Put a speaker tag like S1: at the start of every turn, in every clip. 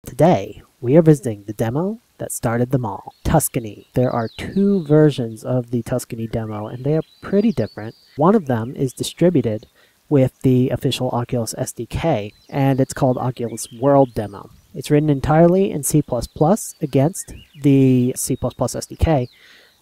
S1: Today, we are visiting the demo that started them all, Tuscany. There are two versions of the Tuscany demo, and they are pretty different. One of them is distributed with the official Oculus SDK, and it's called OculusWorldDemo. It's written entirely in C++ against the C++ SDK,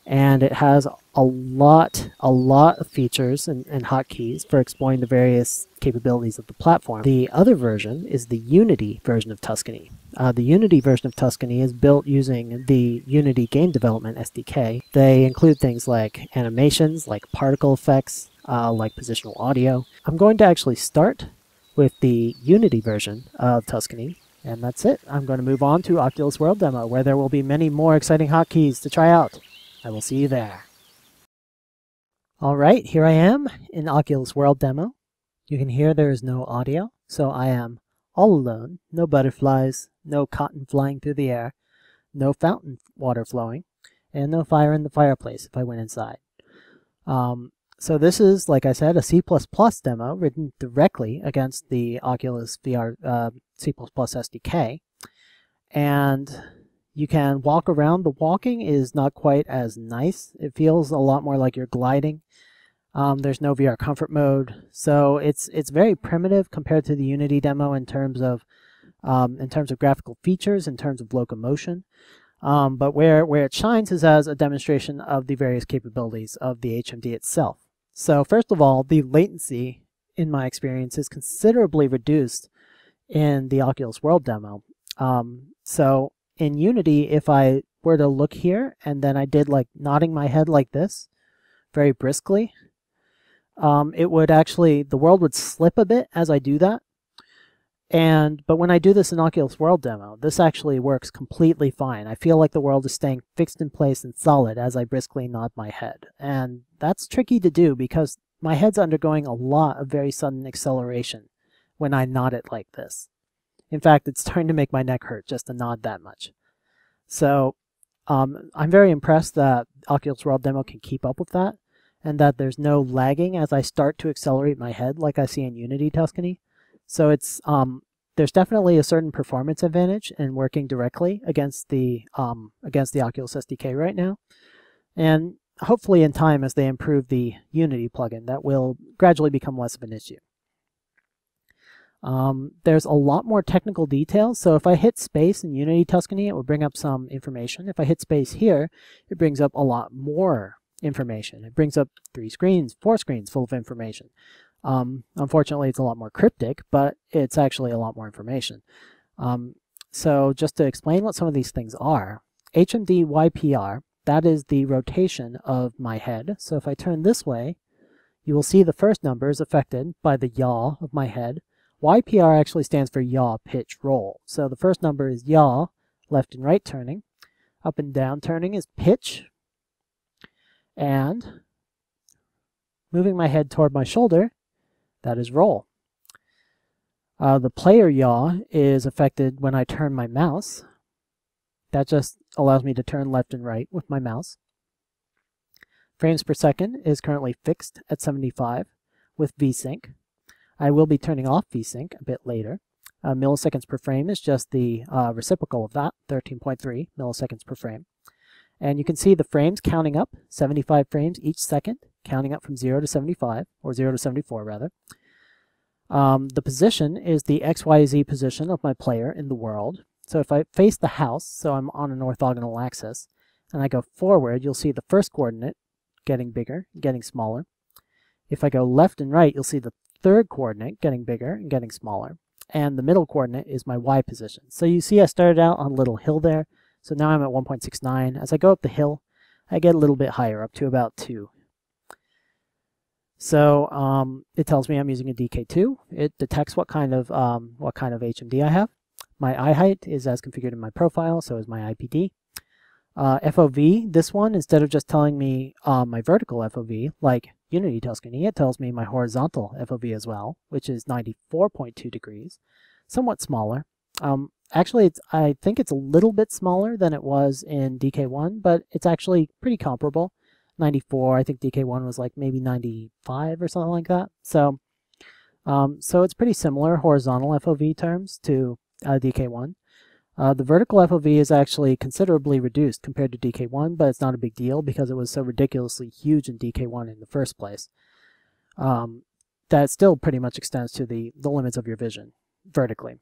S1: and it has a lot of features and hotkeys for exploring the various capabilities of the platform. The other version is the Unity version of Tuscany. The Unity version of Tuscany is built using the Unity game development SDK. They include things like animations, like particle effects, like positional audio. I'm going to actually start with the Unity version of Tuscany, and that's it. I'm going to move on to OculusWorldDemo, where there will be many more exciting hotkeys to try out. I will see you there. Alright, here I am in OculusWorldDemo. You can hear there is no audio, so I am all alone. No butterflies, no cotton flying through the air, no fountain water flowing, and no fire in the fireplace if I went inside. So this is, like I said, a C++ demo written directly against the Oculus VR C++ SDK. And you can walk around. The walking is not quite as nice. It feels a lot more like you're gliding. There's no VR comfort mode, so it's very primitive compared to the Unity demo in terms of graphical features, in terms of locomotion. But where it shines is as a demonstration of the various capabilities of the HMD itself. So first of all, the latency, in my experience, is considerably reduced in the OculusWorldDemo. So in Unity, if I were to look here and then I did like nodding my head like this, very briskly, it would actually, the world would slip a bit as I do that. But when I do this in OculusWorldDemo, this actually works completely fine. I feel like the world is staying fixed in place and solid as I briskly nod my head. And that's tricky to do because my head's undergoing a lot of very sudden acceleration when I nod it like this. In fact, it's starting to make my neck hurt just to nod that much. So I'm very impressed that OculusWorldDemo can keep up with that, and that there's no lagging as I start to accelerate my head like I see in Unity Tuscany. So it's there's definitely a certain performance advantage in working directly against the Oculus SDK right now, and hopefully in time as they improve the Unity plugin, that will gradually become less of an issue. There's a lot more technical details, so if I hit space in Unity Tuscany, it will bring up some information. If I hit space here, it brings up a lot more information. It brings up 3 screens, 4 screens full of information. Unfortunately, it's a lot more cryptic, but it's actually a lot more information. So just to explain what some of these things are, HMD YPR, that is the rotation of my head. So if I turn this way, you will see the first number is affected by the yaw of my head. YPR actually stands for yaw, pitch, roll. So the first number is yaw, left and right turning. Up and down turning is pitch. And moving my head toward my shoulder, that is roll. The player yaw is affected when I turn my mouse. That just allows me to turn left and right with my mouse. Frames per second is currently fixed at 75 with VSync. I will be turning off VSync a bit later. Milliseconds per frame is just the reciprocal of that, 13.3 milliseconds per frame. And you can see the frames counting up, 75 frames each second, counting up from 0 to 75, or 0 to 74 rather. The position is the XYZ position of my player in the world. So if I face the house, so I'm on an orthogonal axis, and I go forward, you'll see the first coordinate getting bigger, getting smaller. If I go left and right, you'll see the third coordinate getting bigger and getting smaller. And the middle coordinate is my Y position. So you see I started out on a little hill there. So now I'm at 1.69. As I go up the hill, I get a little bit higher, up to about 2. So it tells me I'm using a DK2. It detects what kind of HMD I have. My eye height is as configured in my profile, so is my IPD. FOV, this one, instead of just telling me my vertical FOV, like Unity Tuscany, it tells me my horizontal FOV as well, which is 94.2 degrees, somewhat smaller. Actually, I think it's a little bit smaller than it was in DK1, but it's actually pretty comparable. 94, I think DK1 was like maybe 95 or something like that. So So it's pretty similar horizontal FOV terms to DK1. The vertical FOV is actually considerably reduced compared to DK1, but it's not a big deal because it was so ridiculously huge in DK1 in the first place. That still pretty much extends to the limits of your vision vertically.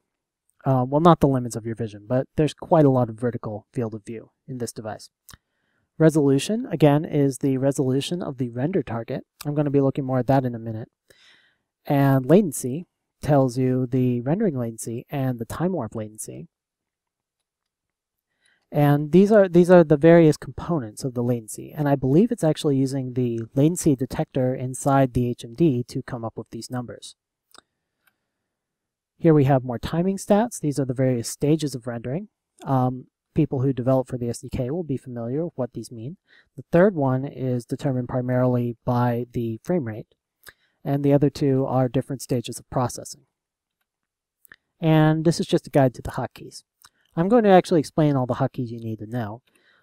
S1: Well, not the limits of your vision, but there's quite a lot of vertical field of view in this device. Resolution, again, is the resolution of the render target. I'm going to be looking more at that in a minute. And latency tells you the rendering latency and the time warp latency. And these are the various components of the latency. And I believe it's actually using the latency detector inside the HMD to come up with these numbers. Here we have more timing stats. These are the various stages of rendering. People who develop for the SDK will be familiar with what these mean. The third one is determined primarily by the frame rate, and the other two are different stages of processing. And this is just a guide to the hotkeys. I'm going to actually explain all the hotkeys you need to know.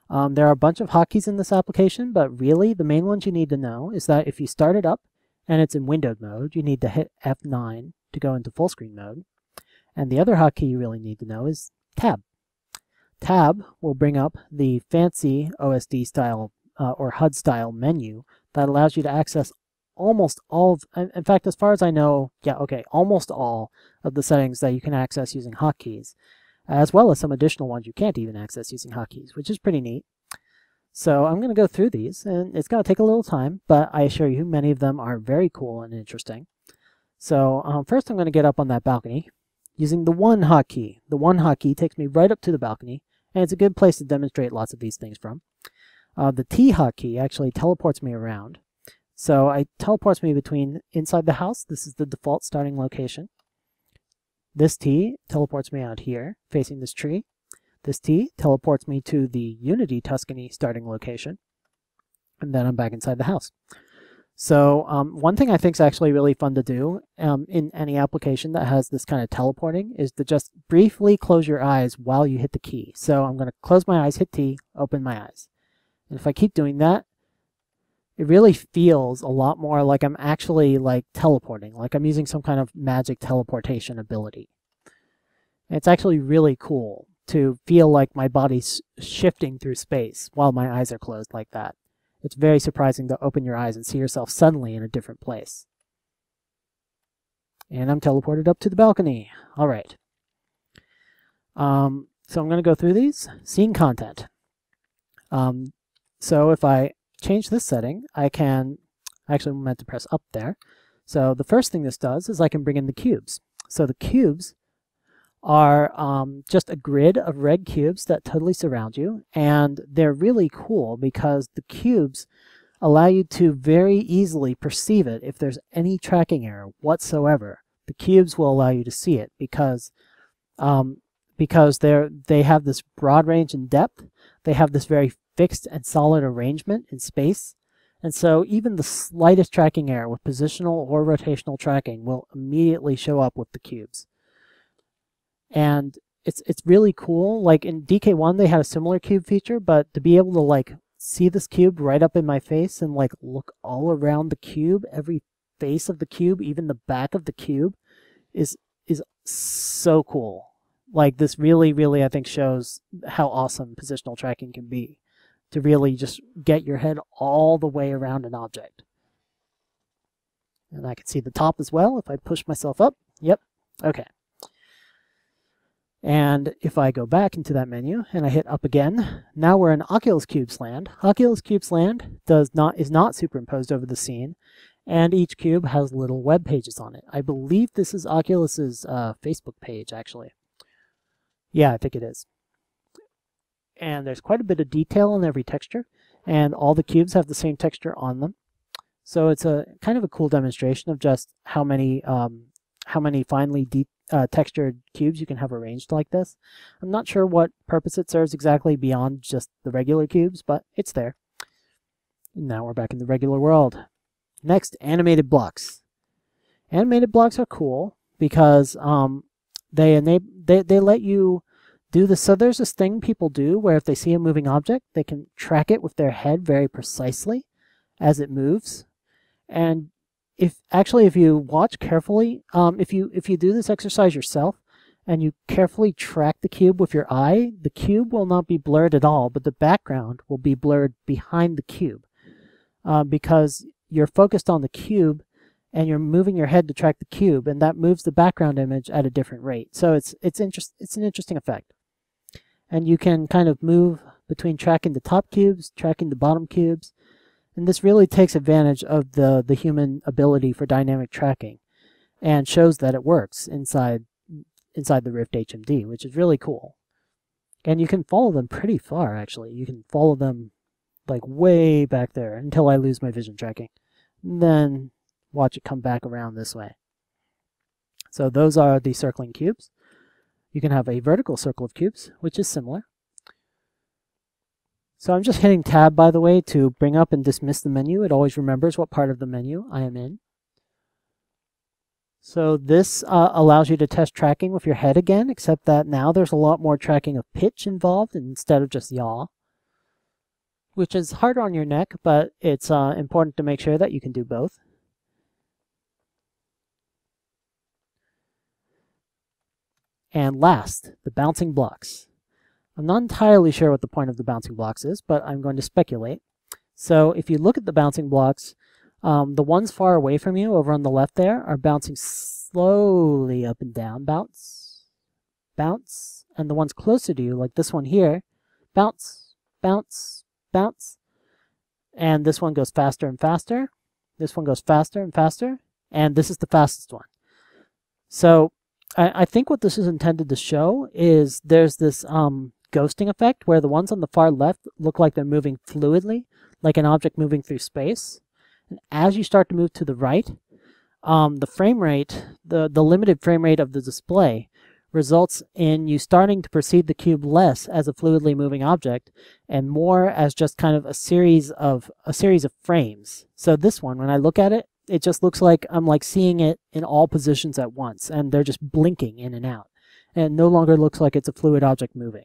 S1: There are a bunch of hotkeys in this application, but really the main ones you need to know is that if you start it up and it's in windowed mode, you need to hit F9 to go into full screen mode. And the other hotkey you really need to know is Tab. Tab will bring up the fancy OSD style or HUD style menu that allows you to access almost all of, in fact, as far as I know, almost all of the settings that you can access using hotkeys, as well as some additional ones you can't even access using hotkeys, which is pretty neat. So I'm going to go through these, and it's going to take a little time, but I assure you many of them are very cool and interesting. So first I'm going to get up on that balcony using the one hotkey. The one hotkey takes me right up to the balcony, and it's a good place to demonstrate lots of these things from. The T hotkey actually teleports me around. So it teleports me between inside the house. This is the default starting location. This T teleports me out here, facing this tree. This T teleports me to the Unity Tuscany starting location. And then I'm back inside the house. So one thing I think is actually really fun to do in any application that has this kind of teleporting is to just briefly close your eyes while you hit the key. So I'm going to close my eyes, hit T, open my eyes. And if I keep doing that, it really feels a lot more like I'm actually like teleporting, like I'm using some kind of magic teleportation ability. And it's actually really cool to feel like my body's shifting through space while my eyes are closed like that. It's very surprising to open your eyes and see yourself suddenly in a different place. And I'm teleported up to the balcony. All right. So I'm going to go through these. Scene content. So if I change this setting, I can, actually meant to press up there. So the first thing this does is I can bring in the cubes. So the cubes are just a grid of red cubes that totally surround you, and they're really cool because the cubes allow you to very easily perceive it if there's any tracking error whatsoever. The cubes will allow you to see it because they have this broad range in depth, they have this very fixed and solid arrangement in space, and so even the slightest tracking error with positional or rotational tracking will immediately show up with the cubes. And it's really cool. Like in DK1 they had a similar cube feature, but to be able to like see this cube right up in my face and like look all around the cube, every face of the cube, even the back of the cube is so cool. Like this really I think shows how awesome positional tracking can be, to really just get your head all the way around an object. And I can see the top as well if I push myself up. Yep. Okay. And if I go back into that menu and I hit up again, now we're in Oculus Cubes land. Oculus Cubes land is not superimposed over the scene, and each cube has little web pages on it. I believe this is Oculus's Facebook page, actually. Yeah, I think it is. And there's quite a bit of detail in every texture, and all the cubes have the same texture on them. So it's a kind of a cool demonstration of just how many finely textured cubes you can have arranged like this. I'm not sure what purpose it serves exactly beyond just the regular cubes, but it's there. And now we're back in the regular world. Next, animated blocks. Animated blocks are cool because they let you do this. So there's this thing people do where if they see a moving object, they can track it with their head very precisely as it moves. And if you watch carefully, if you do this exercise yourself and you carefully track the cube with your eye, the cube will not be blurred at all, but the background will be blurred behind the cube because you're focused on the cube and you're moving your head to track the cube, and that moves the background image at a different rate. So it's an interesting effect. And you can kind of move between tracking the top cubes, tracking the bottom cubes, and this really takes advantage of the human ability for dynamic tracking and shows that it works inside the Rift HMD, which is really cool. And you can follow them pretty far, actually. You can follow them like way back there until I lose my vision tracking. And then watch it come back around this way. So those are the circling cubes. You can have a vertical circle of cubes, which is similar. So I'm just hitting tab, by the way, to bring up and dismiss the menu. It always remembers what part of the menu I am in. So this allows you to test tracking with your head again, except that now there's a lot more tracking of pitch involved instead of just yaw, which is harder on your neck, but it's important to make sure that you can do both. And last, the bouncing blocks. I'm not entirely sure what the point of the bouncing blocks is, but I'm going to speculate. So if you look at the bouncing blocks, the ones far away from you over on the left there are bouncing slowly up and down, bounce, bounce, and the ones closer to you, like this one here, bounce, bounce, bounce, and this one goes faster and faster, this one goes faster and faster, and this is the fastest one. So I think what this is intended to show is there's this ghosting effect where the ones on the far left look like they're moving fluidly, like an object moving through space. And as you start to move to the right, the frame rate, the limited frame rate of the display results in you starting to perceive the cube less as a fluidly moving object and more as just kind of a series of frames. So this one, when I look at it, it just looks like I'm like seeing it in all positions at once, and they're just blinking in and out. And it no longer looks like it's a fluid object moving.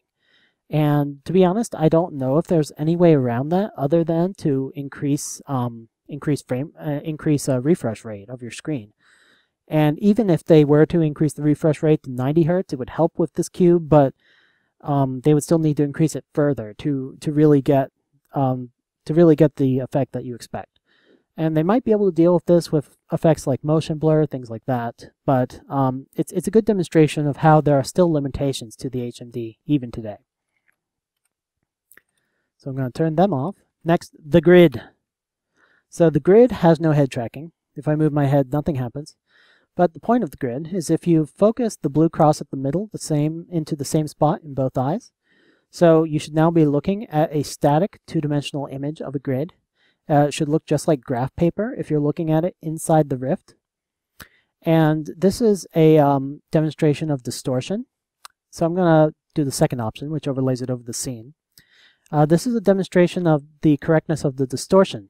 S1: And to be honest, I don't know if there's any way around that other than to increase refresh rate of your screen. And even if they were to increase the refresh rate to 90 Hertz, it would help with this cube, but they would still need to increase it further to really get the effect that you expect. And they might be able to deal with this with effects like motion blur, things like that. But it's a good demonstration of how there are still limitations to the HMD even today. So I'm going to turn them off. Next, the grid. So the grid has no head tracking. If I move my head, nothing happens. But the point of the grid is if you focus the blue cross at the middle into the same spot in both eyes. So you should now be looking at a static two-dimensional image of a grid. It should look just like graph paper if you're looking at it inside the Rift. And this is a demonstration of distortion. So I'm going to do the second option, which overlays it over the scene. This is a demonstration of the correctness of the distortion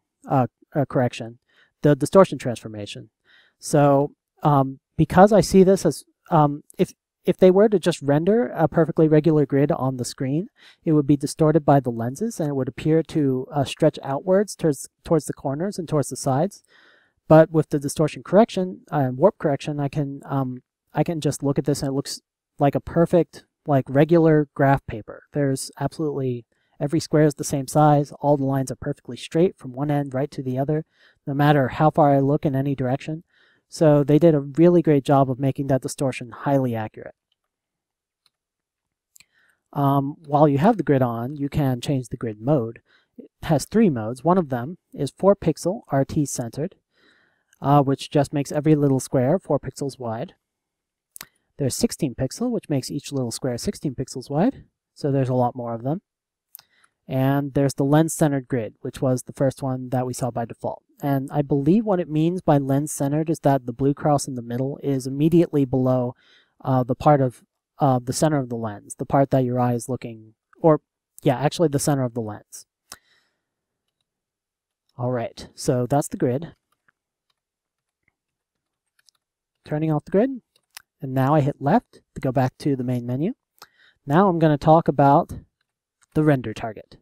S1: correction, the distortion transformation. So because I see this as, if they were to just render a perfectly regular grid on the screen, it would be distorted by the lenses and it would appear to stretch outwards towards the corners and towards the sides. But with the distortion correction and warp correction, I can just look at this and it looks like a perfect, like regular graph paper. There's absolutely every square is the same size. All the lines are perfectly straight from one end right to the other, no matter how far I look in any direction. So they did a really great job of making that distortion highly accurate. While you have the grid on, you can change the grid mode. It has 3 modes. One of them is 4-pixel RT centered, which just makes every little square 4 pixels wide. There's 16-pixel, which makes each little square 16 pixels wide, so there's a lot more of them. And there's the lens-centered grid, which was the first one that we saw by default. And I believe what it means by lens-centered is that the blue cross in the middle is immediately below the part of the center of the lens, the part that your eye is looking, or yeah, actually the center of the lens. All right, so that's the grid. Turning off the grid, and now I hit left to go back to the main menu. Now I'm going to talk about the render target.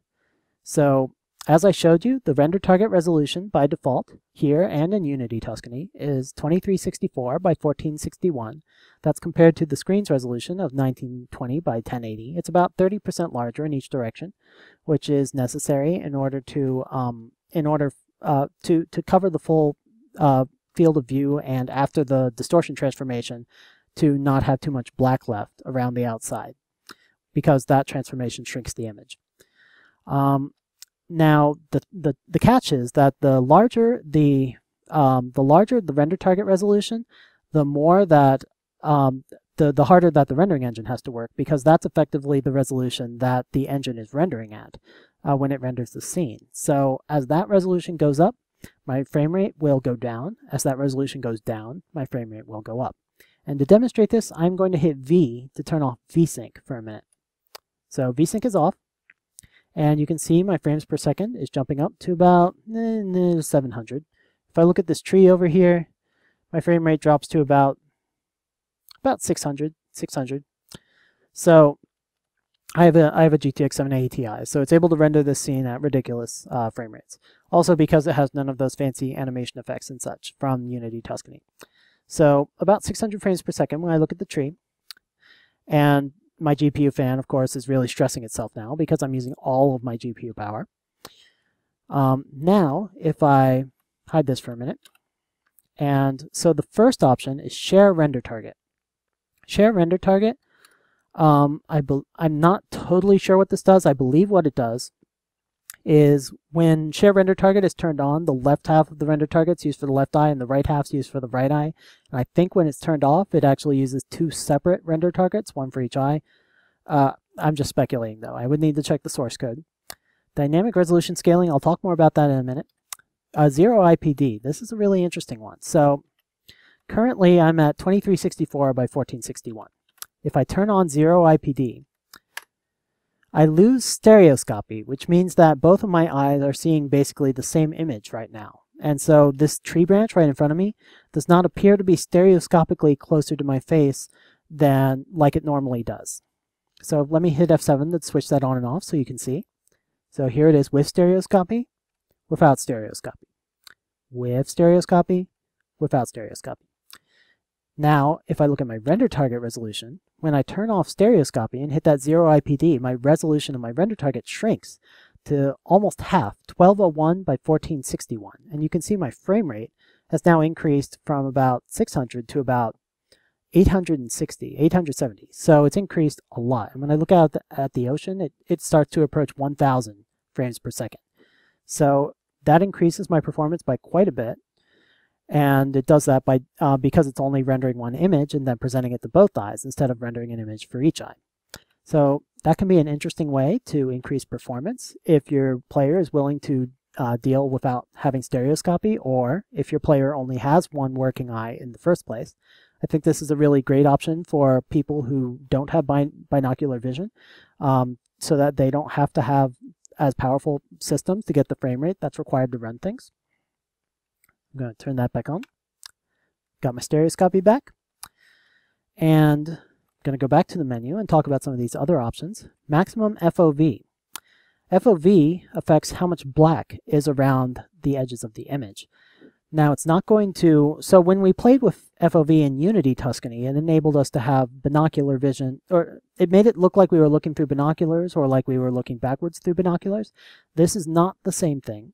S1: So as I showed you, the render target resolution by default here and in Unity Tuscany is 2364 by 1461. That's compared to the screen's resolution of 1920 by 1080. It's about 30% larger in each direction, which is necessary in order to cover the full field of view, and after the distortion transformation, to not have too much black left around the outside, because that transformation shrinks the image. Now, the catch is that the larger the render target resolution, the more that the harder that the rendering engine has to work, because that's effectively the resolution that the engine is rendering at when it renders the scene. So as that resolution goes up, my frame rate will go down. As that resolution goes down, my frame rate will go up. And to demonstrate this, I'm going to hit V to turn off VSync for a minute. So VSync is off. And you can see my frames per second is jumping up to about 700. If I look at this tree over here, my frame rate drops to about 600. So I have a GTX 780 Ti, so it's able to render this scene at ridiculous frame rates. Also because it has none of those fancy animation effects and such from Unity Tuscany. So about 600 frames per second when I look at the tree. And my GPU fan, of course, is really stressing itself now because I'm using all of my GPU power. Now, if I hide this for a minute, and so the first option is share render target. Share render target, I'm not totally sure what this does. I believe what it does is when share render target is turned on, the left half of the render target is used for the left eye and the right half is used for the right eye. And I think when it's turned off, it actually uses two separate render targets, one for each eye. I'm just speculating though. I would need to check the source code. Dynamic resolution scaling, I'll talk more about that in a minute. Zero IPD, this is a really interesting one. So currently I'm at 2364 by 1461. If I turn on zero IPD, I lose stereoscopy, which means that both of my eyes are seeing basically the same image right now. And so this tree branch right in front of me does not appear to be stereoscopically closer to my face than like it normally does. So let me hit F7 to switch that on and off so you can see. So here it is with stereoscopy, without stereoscopy. With stereoscopy, without stereoscopy. Now, if I look at my render target resolution, when I turn off stereoscopy and hit that zero IPD, my resolution of my render target shrinks to almost half, 1201 by 1461. And you can see my frame rate has now increased from about 600 to about 860, 870. So it's increased a lot. And when I look out at the ocean, it starts to approach 1,000 frames per second. So that increases my performance by quite a bit. And it does that by because it's only rendering one image and then presenting it to both eyes instead of rendering an image for each eye. So that can be an interesting way to increase performance if your player is willing to deal without having stereoscopy, or if your player only has one working eye in the first place. I think this is a really great option for people who don't have binocular vision, so that they don't have to have as powerful systems to get the frame rate that's required to run things. I'm going to turn that back on. Got my stereoscopy back. And I'm going to go back to the menu and talk about some of these other options. Maximum FOV. FOV affects how much black is around the edges of the image. Now it's not going to, so when we played with FOV in Unity Tuscany, it enabled us to have binocular vision, or it made it look like we were looking through binoculars or like we were looking backwards through binoculars. This is not the same thing.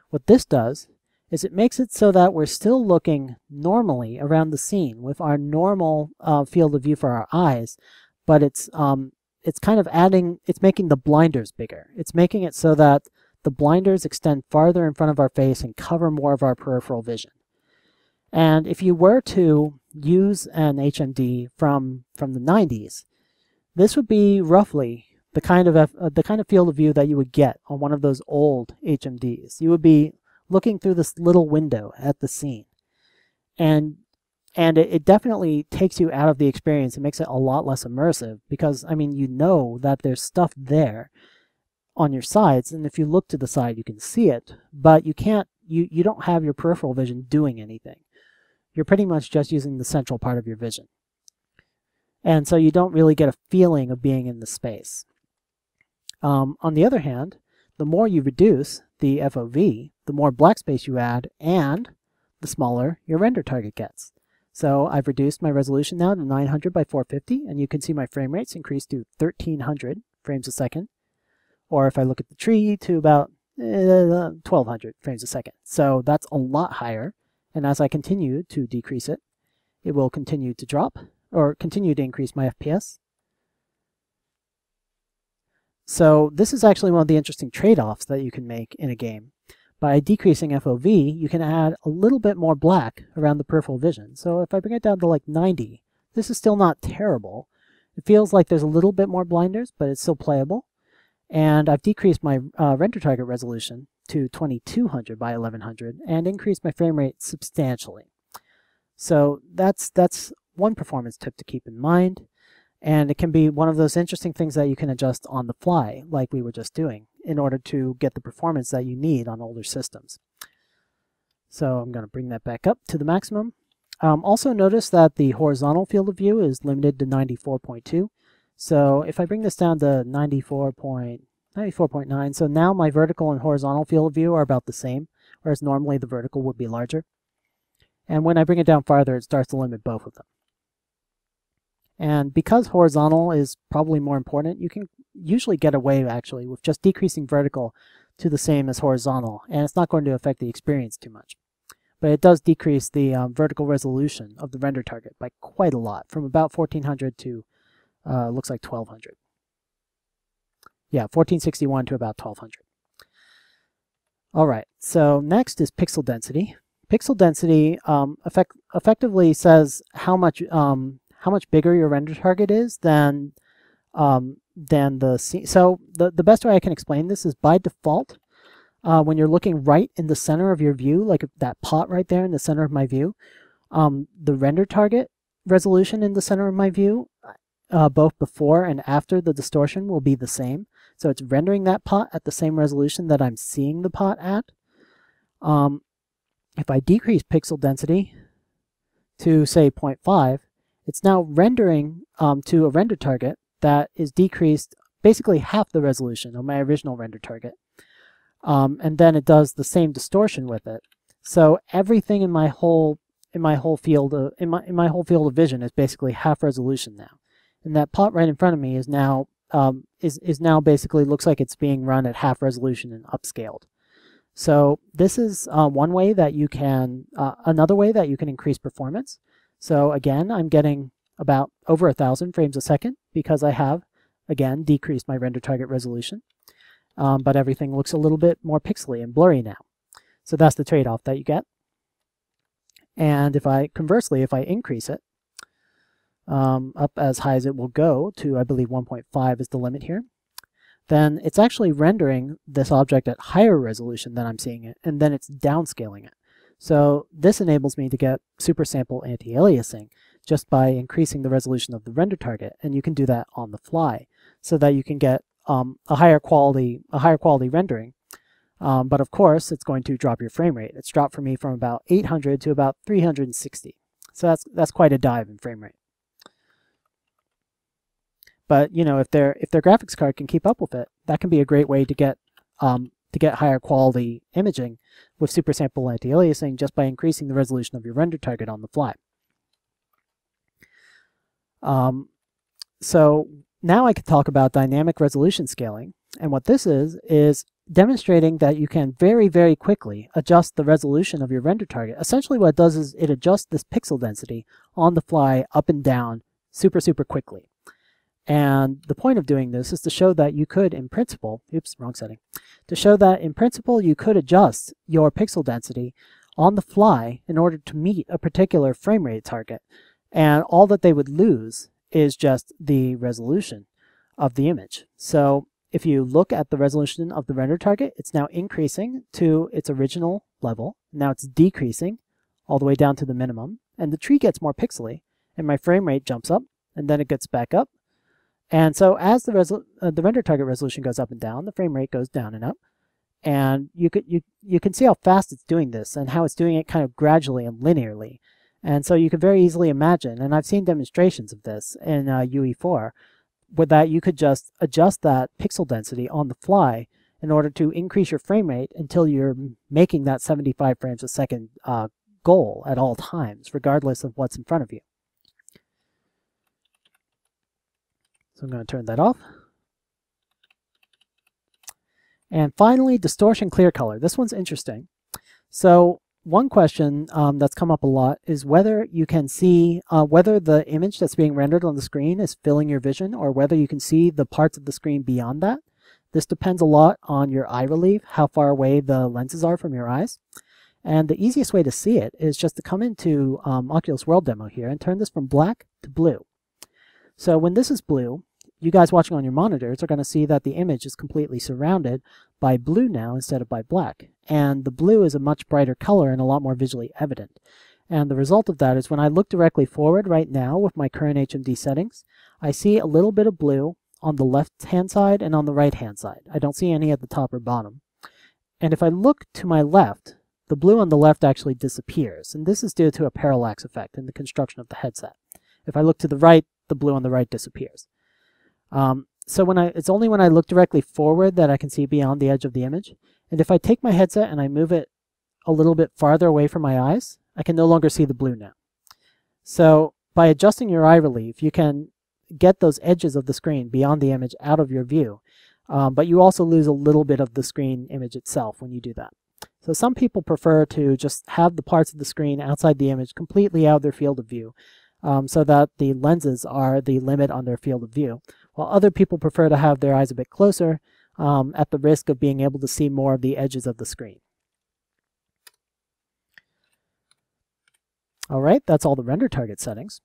S1: What this does is it makes it so that we're still looking normally around the scene with our normal field of view for our eyes, but it's kind of adding, it's making the blinders bigger. It's making it so that the blinders extend farther in front of our face and cover more of our peripheral vision. And if you were to use an HMD from the 90s, this would be roughly the kind of field of view that you would get on one of those old HMDs. You would be looking through this little window at the scene. And it definitely takes you out of the experience. It makes it a lot less immersive because, I mean, you know that there's stuff there on your sides, and if you look to the side, you can see it, but you can't, you don't have your peripheral vision doing anything. You're pretty much just using the central part of your vision. And so you don't really get a feeling of being in the space. On the other hand, the more you reduce the FOV, the more black space you add, and the smaller your render target gets. So I've reduced my resolution now to 900 by 450, and you can see my frame rates increase to 1300 frames a second. Or if I look at the tree, to about 1200 frames a second. So that's a lot higher, and as I continue to decrease it, it will continue to drop, or continue to increase my FPS. So this is actually one of the interesting trade-offs that you can make in a game. By decreasing FOV, you can add a little bit more black around the peripheral vision. So if I bring it down to like 90, this is still not terrible. It feels like there's a little bit more blinders, but it's still playable. And I've decreased my render target resolution to 2200 by 1100 and increased my frame rate substantially. So that's one performance tip to keep in mind. And it can be one of those interesting things that you can adjust on the fly, like we were just doing, in order to get the performance that you need on older systems. So I'm going to bring that back up to the maximum. Also notice that the horizontal field of view is limited to 94.2. So if I bring this down to 94.9, so now my vertical and horizontal field of view are about the same, whereas normally the vertical would be larger. And when I bring it down farther, it starts to limit both of them. And because horizontal is probably more important, you can usually get away actually with just decreasing vertical to the same as horizontal, and it's not going to affect the experience too much. But it does decrease the vertical resolution of the render target by quite a lot, from about 1400 to looks like 1200. Yeah, 1461 to about 1200. All right, so next is pixel density. Pixel density effectively says how much bigger your render target is than the scene. So the best way I can explain this is by default, when you're looking right in the center of your view, like that pot right there in the center of my view, the render target resolution in the center of my view, both before and after the distortion, will be the same. So it's rendering that pot at the same resolution that I'm seeing the pot at. If I decrease pixel density to say 0.5, it's now rendering to a render target that is decreased basically half the resolution of my original render target. And then it does the same distortion with it. So everything in my whole field of vision is basically half resolution now. And that pot right in front of me is now basically looks like it's being run at half resolution and upscaled. So this is one way that you can another way that you can increase performance. So again, I'm getting about over 1000 frames a second because I have, again, decreased my render target resolution. But everything looks a little bit more pixely and blurry now. So that's the trade-off that you get. And conversely, if I increase it up as high as it will go to, I believe 1.5 is the limit here, then it's actually rendering this object at higher resolution than I'm seeing it, and then it's downscaling it. So this enables me to get super sample anti-aliasing just by increasing the resolution of the render target, and you can do that on the fly so that you can get a higher quality rendering. But of course, it's going to drop your frame rate. It's dropped for me from about 800 to about 360. So that's quite a dive in frame rate. But you know, if their graphics card can keep up with it, that can be a great way to get higher quality imaging with super sample anti-aliasing just by increasing the resolution of your render target on the fly. So now I can talk about dynamic resolution scaling, and what this is demonstrating that you can very, very quickly adjust the resolution of your render target. Essentially what it does is it adjusts this pixel density on the fly up and down super, super quickly. And the point of doing this is to show that you could, in principle, wrong setting, to show that in principle you could adjust your pixel density on the fly in order to meet a particular frame rate target. And all that they would lose is just the resolution of the image. So if you look at the resolution of the render target, it's now increasing to its original level. Now it's decreasing all the way down to the minimum, and the tree gets more pixely, and my frame rate jumps up, and then it gets back up. And so as the render target resolution goes up and down, the frame rate goes down and up. And you can see how fast it's doing this and how it's doing it kind of gradually and linearly. And so you could very easily imagine, and I've seen demonstrations of this in UE4, where that you could just adjust that pixel density on the fly in order to increase your frame rate until you're making that 75 frames a second goal at all times, regardless of what's in front of you. So I'm going to turn that off. And finally, distortion clear color. This one's interesting. So one question that's come up a lot is whether you can see whether the image that's being rendered on the screen is filling your vision or whether you can see the parts of the screen beyond that. This depends a lot on your eye relief, how far away the lenses are from your eyes. And the easiest way to see it is just to come into OculusWorldDemo here and turn this from black to blue. So when this is blue, you guys watching on your monitors are going to see that the image is completely surrounded by blue now instead of by black. And the blue is a much brighter color and a lot more visually evident. And the result of that is when I look directly forward right now with my current HMD settings, I see a little bit of blue on the left-hand side and on the right-hand side. I don't see any at the top or bottom. And if I look to my left, the blue on the left actually disappears. And this is due to a parallax effect in the construction of the headset. If I look to the right, the blue on the right disappears. So it's only when I look directly forward that I can see beyond the edge of the image. And if I take my headset and I move it a little bit farther away from my eyes, I can no longer see the blue now. So by adjusting your eye relief, you can get those edges of the screen beyond the image out of your view. But you also lose a little bit of the screen image itself when you do that. So some people prefer to just have the parts of the screen outside the image completely out of their field of view, so that the lenses are the limit on their field of view, while other people prefer to have their eyes a bit closer at the risk of being able to see more of the edges of the screen. All right, that's all the render target settings.